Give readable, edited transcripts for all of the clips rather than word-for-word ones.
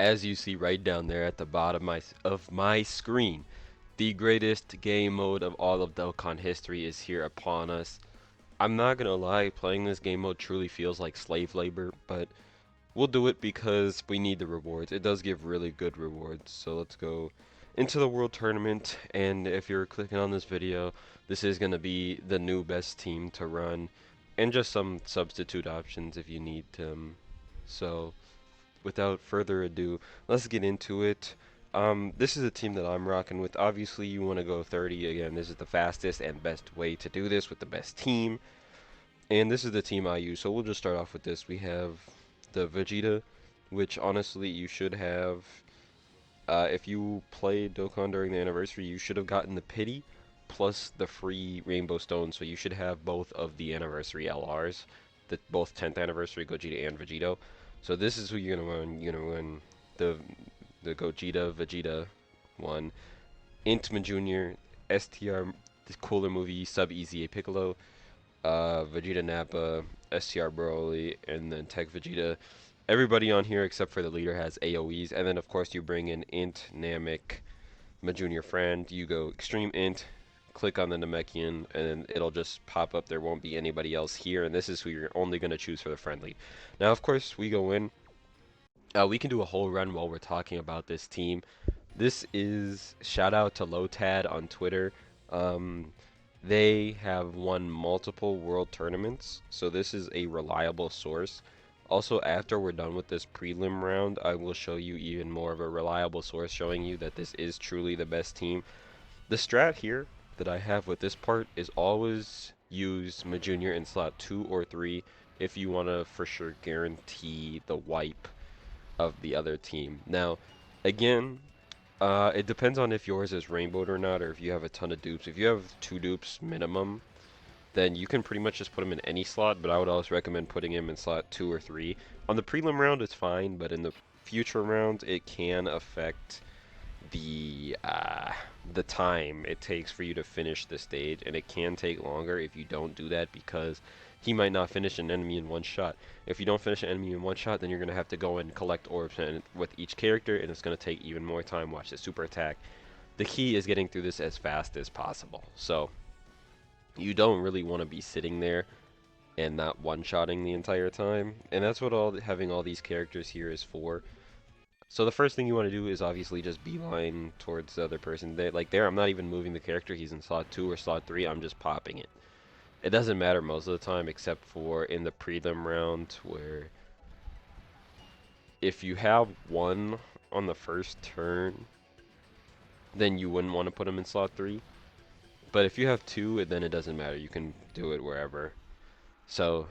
as you see right down there at the bottom of my screen, the greatest game mode of all of Dokkan history is here upon us. I'm not gonna lie, playing this game mode truly feels like slave labor, but we'll do it because we need the rewards. It does give really good rewards. So let's go into the World Tournament, and if you're clicking on this video, this is gonna be the new best team to run, and just some substitute options if you need them. So without further ado, let's get into it. This is a team that I'm rocking with. Obviously, you want to go 30. Again, this is the fastest and best way to do this with the best team. And this is the team I use. So we'll just start off with this. We have the Vegeta, which honestly you should have. If you played Dokkan during the anniversary, you should have gotten the pity plus the free Rainbow Stone. So you should have both of the anniversary LRs, both 10th anniversary Gogeta and Vegito. So this is who you're gonna run. You're gonna run the Gogeta Vegeta one, Intma Jr., STR, the cooler movie, Sub Easy A Piccolo, Vegeta Nappa, STR Broly, and then Tech Vegeta. Everybody on here except for the leader has AoEs, and then of course you bring in Int, Namek, my junior friend. You go Extreme Int, click on the Namekian, and it'll just pop up. There won't be anybody else here, and this is who you're only going to choose for the friendly. Now, of course, we go in. We can do a whole run while we're talking about this team. This is shout out to Lotad on Twitter. Um, they have won multiple world tournaments, so this is a reliable source. Also, after we're done with this prelim round, I will show you even more of a reliable source showing you that this is truly the best team. The strat here that I have with this part is always use Majunior in slot 2 or 3 if you want to for sure guarantee the wipe of the other team. Now, again, it depends on if yours is rainbowed or not, or if you have a ton of dupes. If you have 2 dupes minimum, then you can pretty much just put him in any slot, but I would always recommend putting him in slot 2 or 3. On the prelim round, it's fine, but in the future rounds, it can affect the the time it takes for you to finish the stage, and it can take longer if you don't do that because he might not finish an enemy in one shot. If you don't finish an enemy in one shot, then you're gonna have to go and collect orbs with each character, and it's gonna take even more time. Watch the super attack. The key is getting through this as fast as possible. So you don't really want to be sitting there and not one-shotting the entire time, and that's what having all these characters here is for. So the first thing you want to do is obviously just beeline towards the other person. I'm not even moving the character. He's in slot 2 or slot 3. I'm just popping it. It doesn't matter most of the time except for in the prelim round where if you have one on the first turn, then you wouldn't want to put him in slot 3. But if you have 2, then it doesn't matter. You can do it wherever. So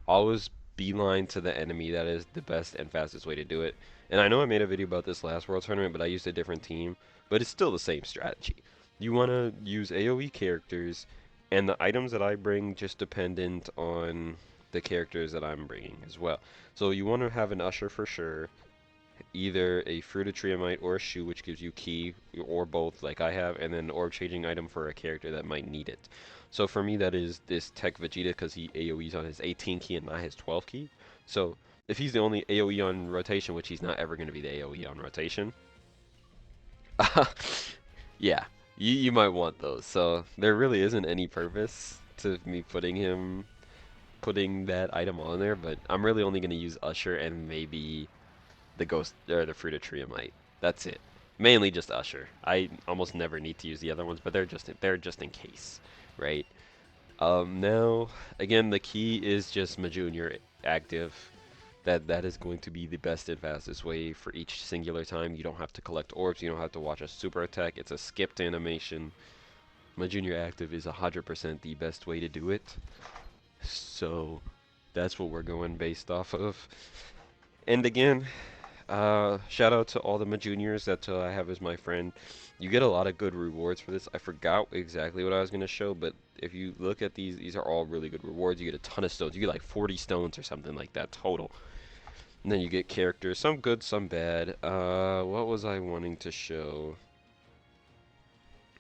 always beeline to the enemy. That is the best and fastest way to do it. And I know I made a video about this last World Tournament, but I used a different team. But it's still the same strategy. You want to use AoE characters, and the items that I bring just dependent on the characters that I'm bringing as well. So you want to have an Usher for sure, either a Fruit of Triamite or a Shoe, which gives you key, or both like I have, and then an orb changing item for a character that might need it. So for me that is this Tech Vegeta because he AoEs on his 18 key and not his 12 key. So if he's the only AoE on rotation, which he's not ever going to be the AoE on rotation, yeah, you might want those. So there really isn't any purpose to me putting that item on there, but I'm really only going to use Usher and maybe the Ghost or the Fruit of Triamite. That's it. Mainly just Usher. I almost never need to use the other ones, but they're just in case, right? Now again, the key is just Majunior active. That is going to be the best and fastest way for each singular time. You don't have to collect orbs. You don't have to watch a super attack. It's a skipped animation. Majunior active is 100% the best way to do it. So that's what we're going based off of. And again, shout out to all the Majuniors that I have as my friend. You get a lot of good rewards for this. I forgot exactly what I was going to show, but if you look at these are all really good rewards. You get a ton of stones. You get like 40 stones or something like that total. And then you get characters, some good, some bad. What was I wanting to show?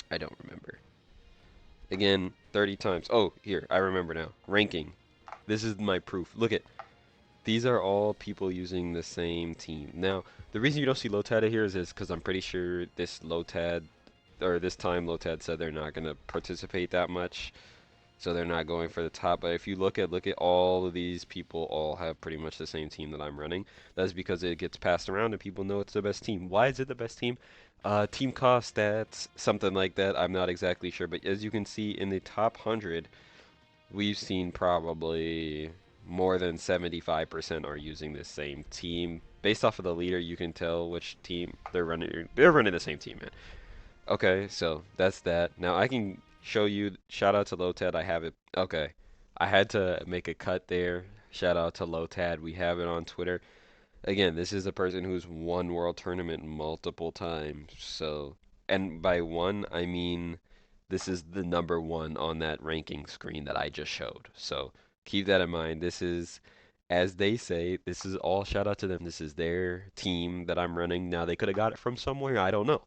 I don't remember. Again, 30 times. Oh, here, I remember now. Ranking. This is my proof. Look at These are all people using the same team. Now, the reason you don't see Lotad here is because I'm pretty sure this Lotad, or this time Lotad said they're not going to participate that much, so they're not going for the top. But if you look at all of these people, all have pretty much the same team that I'm running. That's because it gets passed around and people know it's the best team. Why is it the best team? Team cost stats, something like that. I'm not exactly sure, but as you can see in the top 100, we've seen probably more than 75% are using the same team. Based off of the leader, you can tell which team they're running. They're running the same team, man. Okay, so that's that. Now I can show you. Shout out to Lotad. I have it. Okay, I had to make a cut there. Shout out to Lotad. We have it on Twitter. Again, this is a person who's won World Tournament multiple times. So, and by one, I mean this is the number one on that ranking screen that I just showed. So keep that in mind. This is, as they say, this is all shout out to them. This is their team that I'm running. Now they could have got it from somewhere. I don't know.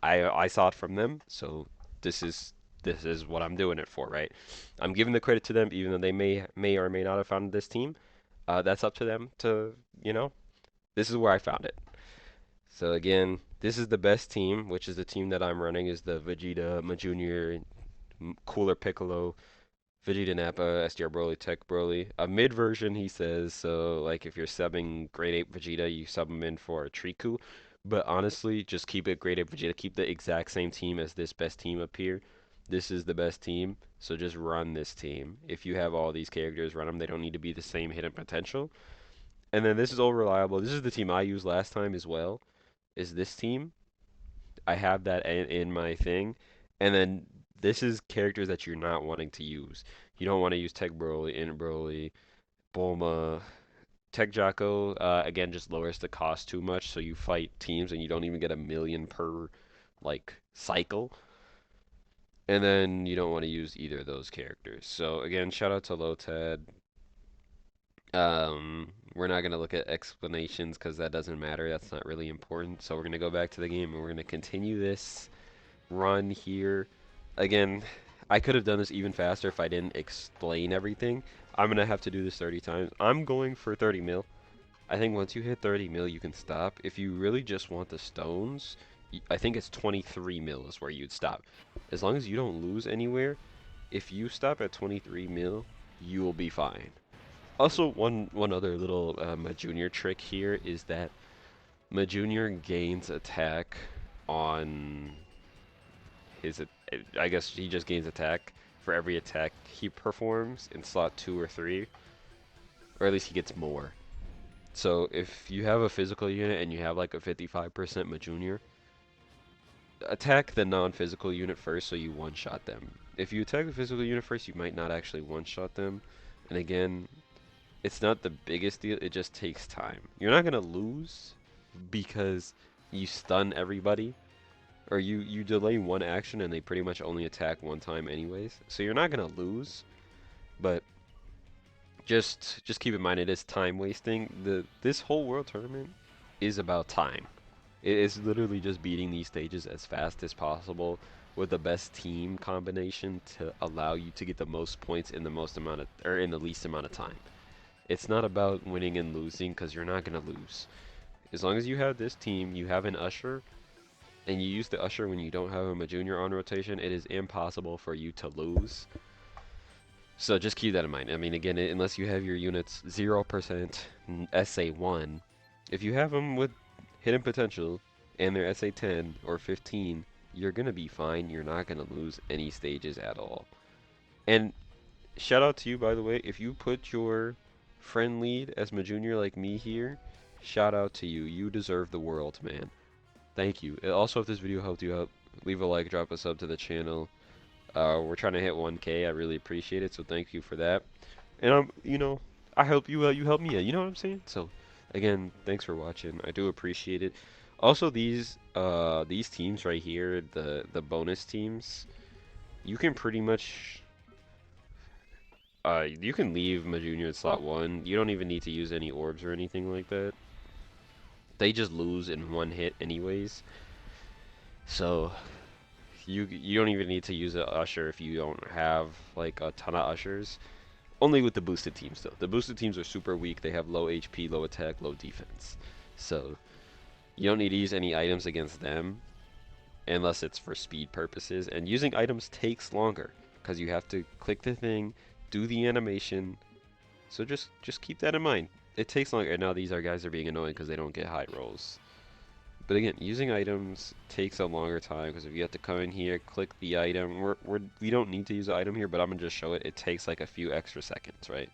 I saw it from them. So this is this is what I'm doing it for, right? I'm giving the credit to them, even though they may or may not have founded this team. That's up to them to, you know, this is where I found it. So again, this is the best team, which is the team that I'm running, is the Vegeta, Junior, Cooler Piccolo, Vegeta Nappa, SDR Broly, Tech Broly. A mid version, he says, so like if you're subbing Grade 8 Vegeta, you sub him in for a Triku. But honestly, just keep it Grade 8 Vegeta. Keep the exact same team as this best team up here. This is the best team, so just run this team. If you have all these characters, run them. They don't need to be the same hidden potential. And then this is all reliable. This is the team I used last time as well, is this team. I have that in my thing. And then this is characters that you're not wanting to use. You don't want to use Tech Broly, In Broly, Bulma, Tech Jocko. Again, just lowers the cost too much, so you fight teams and you don't even get a million per like cycle. And then you don't want to use either of those characters. So again, shout out to Lotad. We're not going to look at explanations because that doesn't matter. That's not really important. So we're going to go back to the game and we're going to continue this run here. Again, I could have done this even faster if I didn't explain everything. I'm going to have to do this 30 times. I'm going for 30 mil. I think once you hit 30 mil, you can stop. If you really just want the stones, I think it's 23 mil is where you'd stop. As long as you don't lose anywhere, if you stop at 23 mil, you will be fine. Also, one other little Junior trick here is that Junior gains attack on his. I guess he just gains attack for every attack he performs in slot 2 or 3, or at least he gets more. So if you have a physical unit and you have like a 55% Junior, attack the non-physical unit first so you one-shot them. If you attack the physical unit first, you might not actually one-shot them. And again, it's not the biggest deal, it just takes time. You're not going to lose because you stun everybody, or you delay one action and they pretty much only attack one time anyways. So you're not going to lose, but just keep in mind it is time wasting. This whole world tournament is about time. It is literally just beating these stages as fast as possible with the best team combination to allow you to get the most points in the most amount of, or in the least amount of time. It's not about winning and losing because you're not going to lose. As long as you have this team, you have an Usher, and you use the Usher when you don't have a Junior on rotation, it is impossible for you to lose. So just keep that in mind. I mean, again, unless you have your units 0% SA1, if you have them with hidden potential and they're SA10 or 15, you're going to be fine. You're not going to lose any stages at all. And shout out to you, by the way, if you put your friend lead as Junior like me here, shout out to you. You deserve the world, man. Thank you. Also, if this video helped you out, leave a like, drop a sub to the channel. We're trying to hit 1K. I really appreciate it, so thank you for that. And you know, I hope you help me out. You know what I'm saying? So, again, thanks for watching. I do appreciate it. Also, these teams right here, the bonus teams, you can pretty much you can leave Junior at slot 1. You don't even need to use any orbs or anything like that. They just lose in one hit anyways. So you don't even need to use an Usher if you don't have like a ton of Ushers. Only with the boosted teams though. The boosted teams are super weak. They have low HP, low attack, low defense. So you don't need to use any items against them unless it's for speed purposes. And using items takes longer because you have to click the thing, do the animation. So just keep that in mind. It takes longer. And now these are guys are being annoying because they don't get high rolls. But again, using items takes a longer time because if you have to come in here, click the item, we don't need to use the item here, but I'm gonna just show it. It takes like a few extra seconds, right?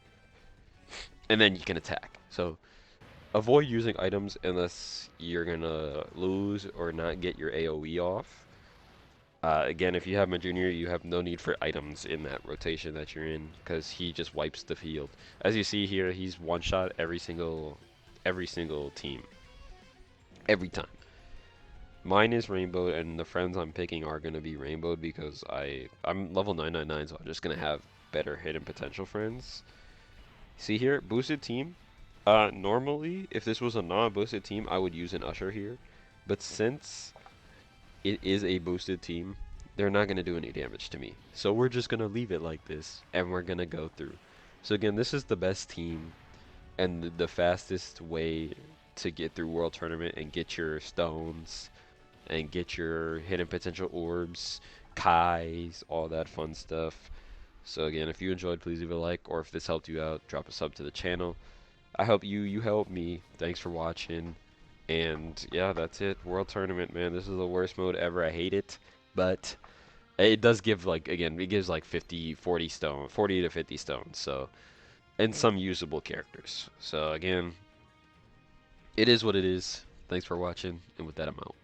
And then you can attack. So avoid using items unless you're gonna lose or not get your AoE off. Again, if you have my junior, you have no need for items in that rotation that you're in because he just wipes the field. As you see here, he's one shot every single team every time. Mine is rainbow, and the friends I'm picking are gonna be rainbowed because I'm level 999, so I'm just gonna have better hidden potential friends. See here, boosted team. Normally, if this was a non-boosted team, I would use an Usher here. But since it is a boosted team, they're not going to do any damage to me. So we're just going to leave it like this, and we're going to go through. So again, this is the best team, and the fastest way to get through World Tournament and get your stones, and get your hidden potential orbs, Kais, all that fun stuff. So again, if you enjoyed, please leave a like, or if this helped you out, drop a sub to the channel. I help you, you help me. Thanks for watching. And yeah, that's it. World Tournament, man. This is the worst mode ever. I hate it. But it does give, like, again, it gives like 40 to 50 stones. So, and some usable characters. So again, it is what it is. Thanks for watching. And with that, I'm out.